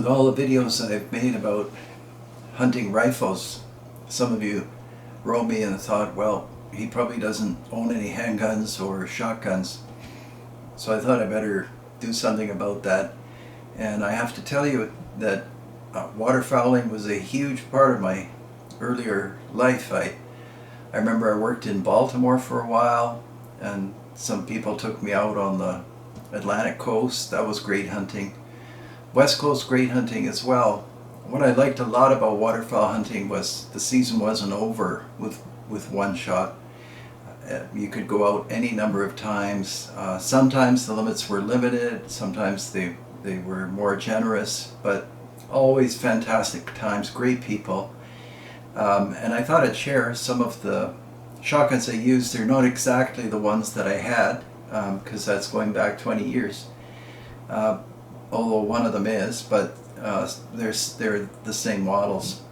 all the videos that I've made about hunting rifles, some of you wrote me and thought, well, he probably doesn't own any handguns or shotguns. So I thought I better do something about that. And I have to tell you that waterfowling was a huge part of my earlier life. I remember I worked in Baltimore for a while, and some people took me out on the Atlantic coast. That was great hunting. West Coast great hunting as well. What I liked a lot about waterfowl hunting was the season wasn't over with one shot. You could go out any number of times. Sometimes the limits were limited, sometimes they were more generous, but always fantastic times, great people. And I thought I'd share some of the shotguns I used. They're not exactly the ones that I had, because that's going back 20 years. Although one of them is, but they're the same models.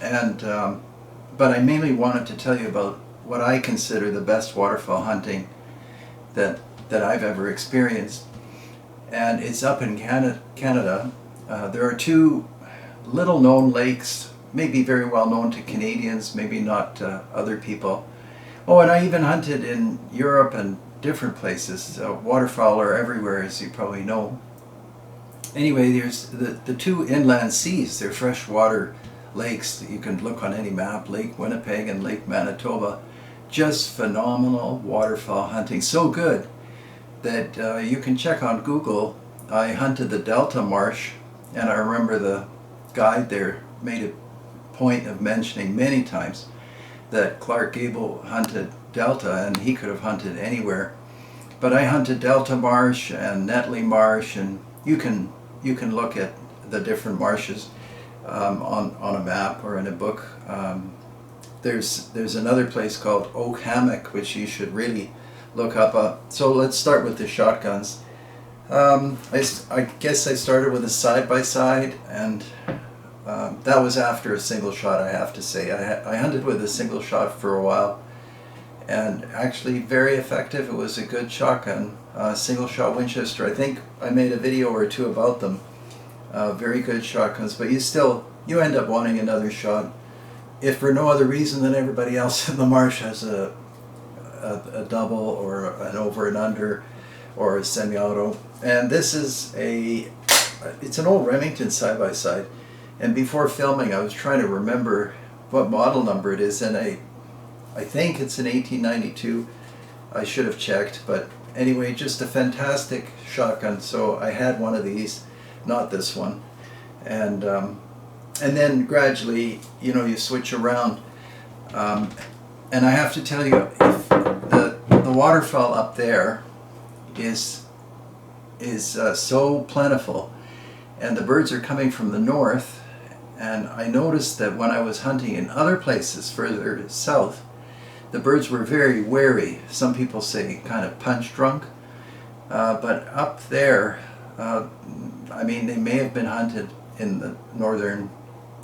And but I mainly wanted to tell you about what I consider the best waterfowl hunting that I've ever experienced. And it's up in Canada. There are two little known lakes, maybe very well known to Canadians, maybe not to other people. Oh, and I even hunted in Europe and different places. Waterfowl are everywhere, as you probably know. Anyway, there's the two inland seas. They're freshwater lakes that you can look on any map, Lake Winnipeg and Lake Manitoba. Just phenomenal waterfowl hunting. So good that you can check on Google. I hunted the Delta Marsh, and I remember the guide there made a point of mentioning many times that Clark Gable hunted Delta, and he could have hunted anywhere. But I hunted Delta Marsh and Netley Marsh, and you can look at the different marshes on a map or in a book. There's another place called Oak Hammock, which you should really look up. So let's start with the shotguns. I guess I started with a side-by-side, and that was after a single shot, I have to say. I hunted with a single shot for a while, and actually very effective. It was a good shotgun, single shot Winchester. I think I made a video or two about them. Very good shotguns, but you end up wanting another shot, if for no other reason than everybody else in the marsh has a double or an over and under or a semi-auto. And this is it's an old Remington side-by-side. And before filming, I was trying to remember what model number it is, and I think it's an 1892. I should have checked, but anyway, just a fantastic shotgun. So I had one of these, not this one, and then gradually, you switch around. And I have to tell you, if the waterfowl up there is so plentiful, and the birds are coming from the north. And I noticed that when I was hunting in other places further south, the birds were very wary. Some people say kind of punch drunk. But up there, I mean, they may have been hunted in the northern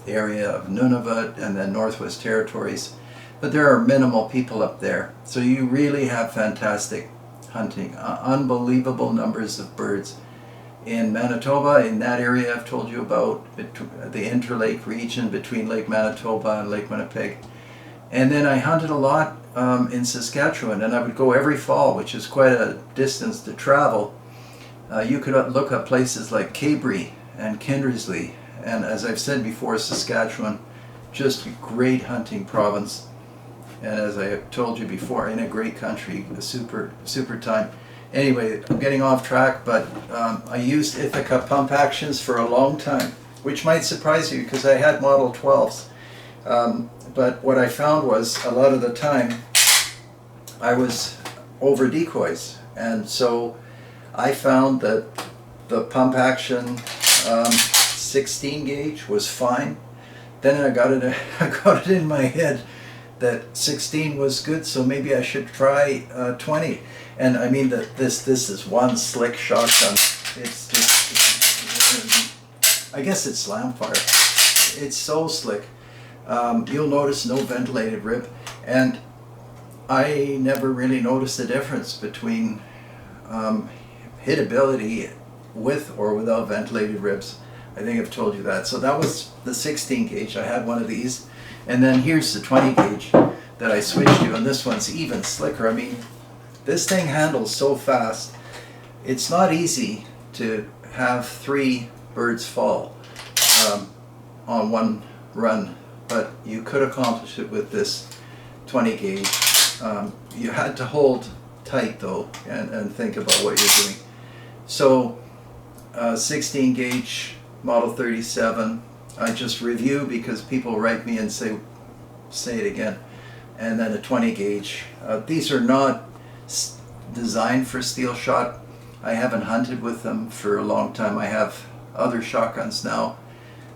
area of Nunavut and then Northwest Territories, but there are minimal people up there. So you really have fantastic hunting, unbelievable numbers of birds. In Manitoba, in that area I've told you about, the interlake region between Lake Manitoba and Lake Winnipeg. And then I hunted a lot in Saskatchewan, and I would go every fall, which is quite a distance to travel. You could look up places like Cabri and Kindersley, and as I've said before, Saskatchewan, just a great hunting province. And as I told you before, in a great country, a super time. Anyway, I'm getting off track, but I used Ithaca pump actions for a long time, which might surprise you because I had Model 12s. But what I found was a lot of the time I was over decoys, and so I found that the pump action 16 gauge was fine. Then I got it in my head that 16 was good, so maybe I should try 20. And I mean that this is one slick shotgun. It's just, I guess it's slam fire. It's so slick. You'll notice no ventilated rib, and I never really noticed the difference between hitability with or without ventilated ribs. I think I've told you that. So that was the 16 gauge. I had one of these. And then here's the 20 gauge that I switched to, and this one's even slicker. I mean, this thing handles so fast. It's not easy to have 3 birds fall on one run, but you could accomplish it with this 20 gauge. You had to hold tight though and think about what you're doing. So 16 gauge model 37, I just review because people write me and say it again. And then a 20 gauge. These are not designed for steel shot. I haven't hunted with them for a long time. I have other shotguns now.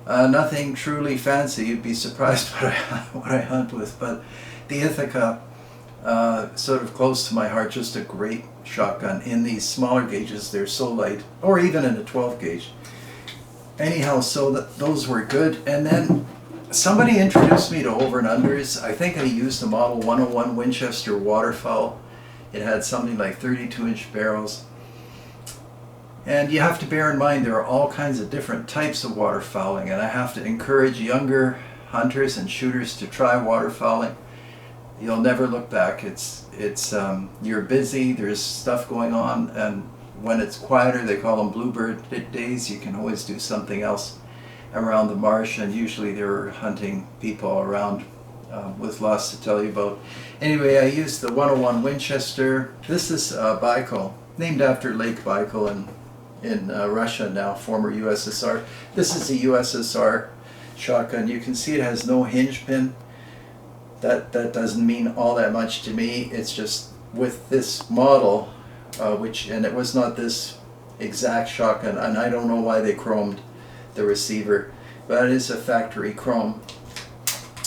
Nothing truly fancy. You'd be surprised what I hunt with. But the Ithaca, sort of close to my heart, just a great shotgun. In these smaller gauges, they're so light, or even in a 12 gauge. Anyhow, so those were good. And then somebody introduced me to over and unders. I think I used the model 101 Winchester Waterfowl. It had something like 32-inch barrels. And you have to bear in mind there are all kinds of different types of waterfowling, and I have to encourage younger hunters and shooters to try waterfowling. You'll never look back. You're busy, there's stuff going on, and when it's quieter, they call them bluebird days, you can always do something else around the marsh, and usually there are hunting people around with lots to tell you about. Anyway, I used the 101 Winchester. This is Baikal, named after Lake Baikal in Russia now, former USSR. This is a USSR shotgun. You can see it has no hinge pin. That doesn't mean all that much to me. It's just with this model, and it was not this exact shotgun, and I don't know why they chromed the receiver, but it is a factory chrome.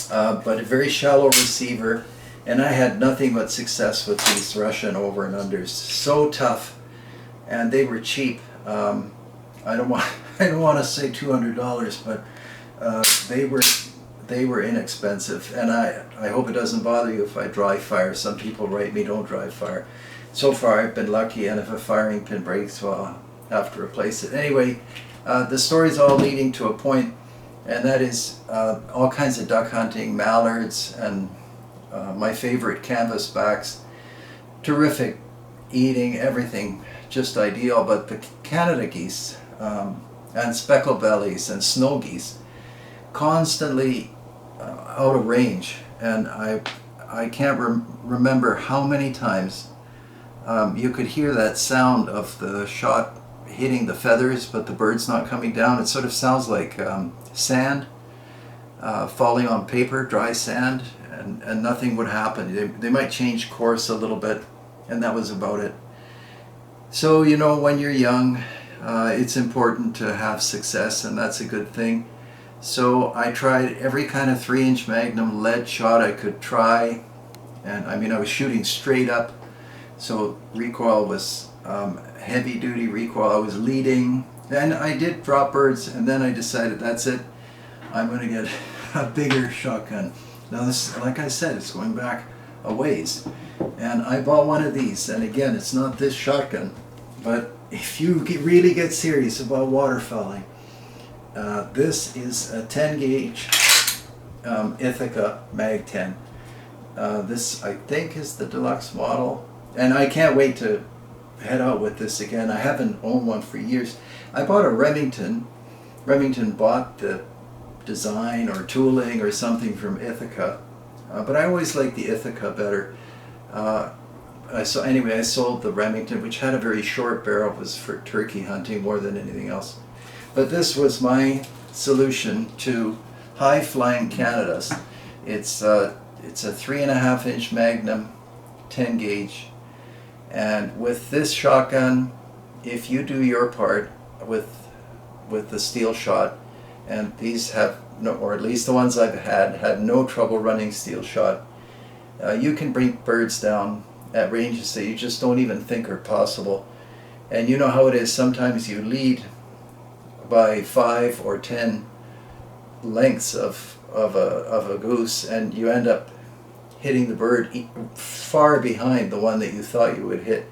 But a very shallow receiver, and I had nothing but success with these Russian over and unders. So tough, and they were cheap. I don't want to say $200, but they were inexpensive, and I hope it doesn't bother you if I dry fire. Some people write me, don't dry fire. So far I've been lucky, and if a firing pin breaks, well, I'll have to replace it. Anyway, the story's all leading to a point, and that is all kinds of duck hunting, mallards, and my favorite canvasbacks. Terrific eating, everything just ideal, but the Canada geese and speckle bellies and snow geese constantly out of range, and I can't remember how many times you could hear that sound of the shot hitting the feathers but the bird's not coming down. It sort of sounds like sand falling on paper, dry sand, and nothing would happen. They might change course a little bit, and that was about it. So, you know, when you're young, it's important to have success, and that's a good thing. So I tried every kind of 3-inch Magnum lead shot I could try, and I mean I was shooting straight up, so recoil was heavy duty recoil. I was leading, and I did drop birds, and then I decided that's it, I'm going to get a bigger shotgun. Now this, like I said, it's going back a ways, and I bought one of these, and again, it's not this shotgun, but if you really get serious about waterfowling, this is a 10 gauge Ithaca Mag 10. This I think is the deluxe model, and I can't wait to head out with this again. I haven't owned one for years. I bought a Remington. Remington bought the design or tooling or something from Ithaca, but I always liked the Ithaca better. I sold the Remington, which had a very short barrel, was for turkey hunting more than anything else. But this was my solution to high-flying Canadas. It's a 3.5-inch Magnum 10 gauge, and with this shotgun, if you do your part with the steel shot, and these have no, or at least the ones I've had no trouble running steel shot, you can bring birds down at ranges that you just don't even think are possible. And you know how it is, sometimes you lead by 5 or 10 lengths of a goose, and you end up hitting the bird far behind the one that you thought you would hit.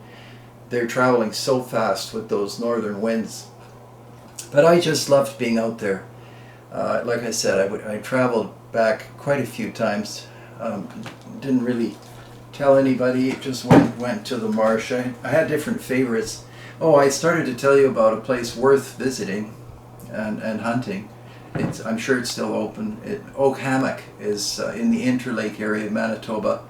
They're traveling so fast with those northern winds But I just loved being out there. Like I said, I traveled back quite a few times. Didn't really tell anybody, just went to the marsh. I had different favorites. Oh, I started to tell you about a place worth visiting and hunting. I'm sure it's still open. Oak Hammock is in the Interlake area of Manitoba.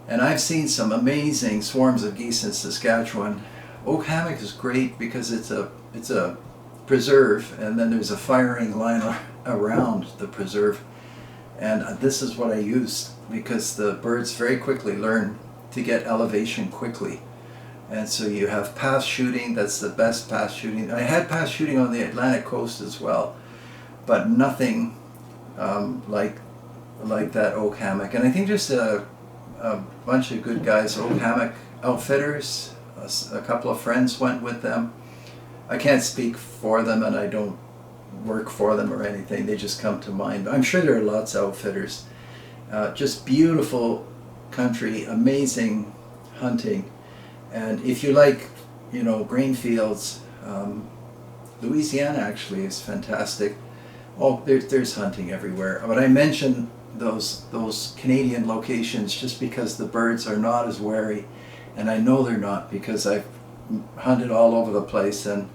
And I've seen some amazing swarms of geese in Saskatchewan. Oak Hammock is great because it's a preserve, and then there's a firing line around the preserve. And this is what I used, because the birds very quickly learn to get elevation quickly. And so you have pass shooting. That's the best pass shooting. I had pass shooting on the Atlantic coast as well, but nothing like that Oak Hammock. And I think just a bunch of good guys, Oak Hammock outfitters, a couple of friends went with them. I can't speak for them, and I don't work for them or anything. They just come to mind. I'm sure there are lots of outfitters. Just beautiful country, amazing hunting. And if you like, green fields, Louisiana actually is fantastic. Oh, there's hunting everywhere. But I mentioned those Canadian locations just because the birds are not as wary, and I know they're not because I've hunted all over the place, and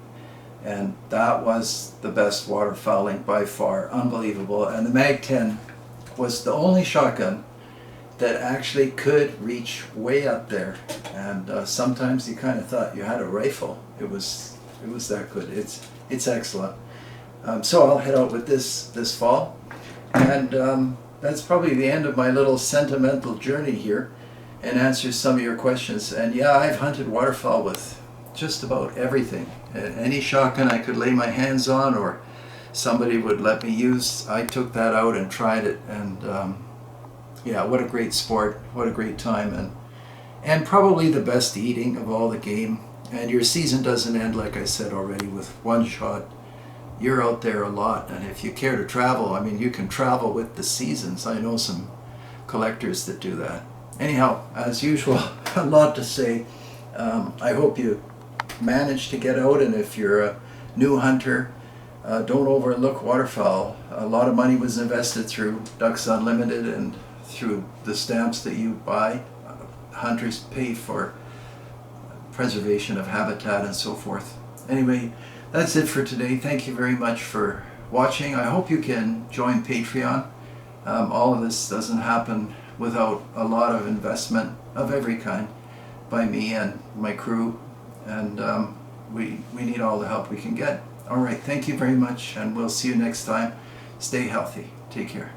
that was the best waterfowling by far. Unbelievable. And the Mag 10 was the only shotgun that actually could reach way up there, and sometimes you kind of thought you had a rifle. It was that good. It's excellent. So I'll head out with this fall, and that's probably the end of my little sentimental journey here, and answers some of your questions. And yeah, I've hunted waterfowl with just about everything. Any shotgun I could lay my hands on or somebody would let me use, I took that out and tried it, and yeah, what a great sport, what a great time, and probably the best eating of all the game. And your season doesn't end, like I said already, with one shot. You're out there a lot, and if you care to travel, I mean, you can travel with the seasons. I know some collectors that do that. Anyhow, as usual, a lot to say. I hope you manage to get out, and if you're a new hunter, don't overlook waterfowl. A lot of money was invested through Ducks Unlimited and through the stamps that you buy. Hunters pay for preservation of habitat and so forth. Anyway, that's it for today. Thank you very much for watching. I hope you can join Patreon. All of this doesn't happen without a lot of investment of every kind by me and my crew, and we need all the help we can get. All right, thank you very much, and we'll see you next time. Stay healthy. Take care.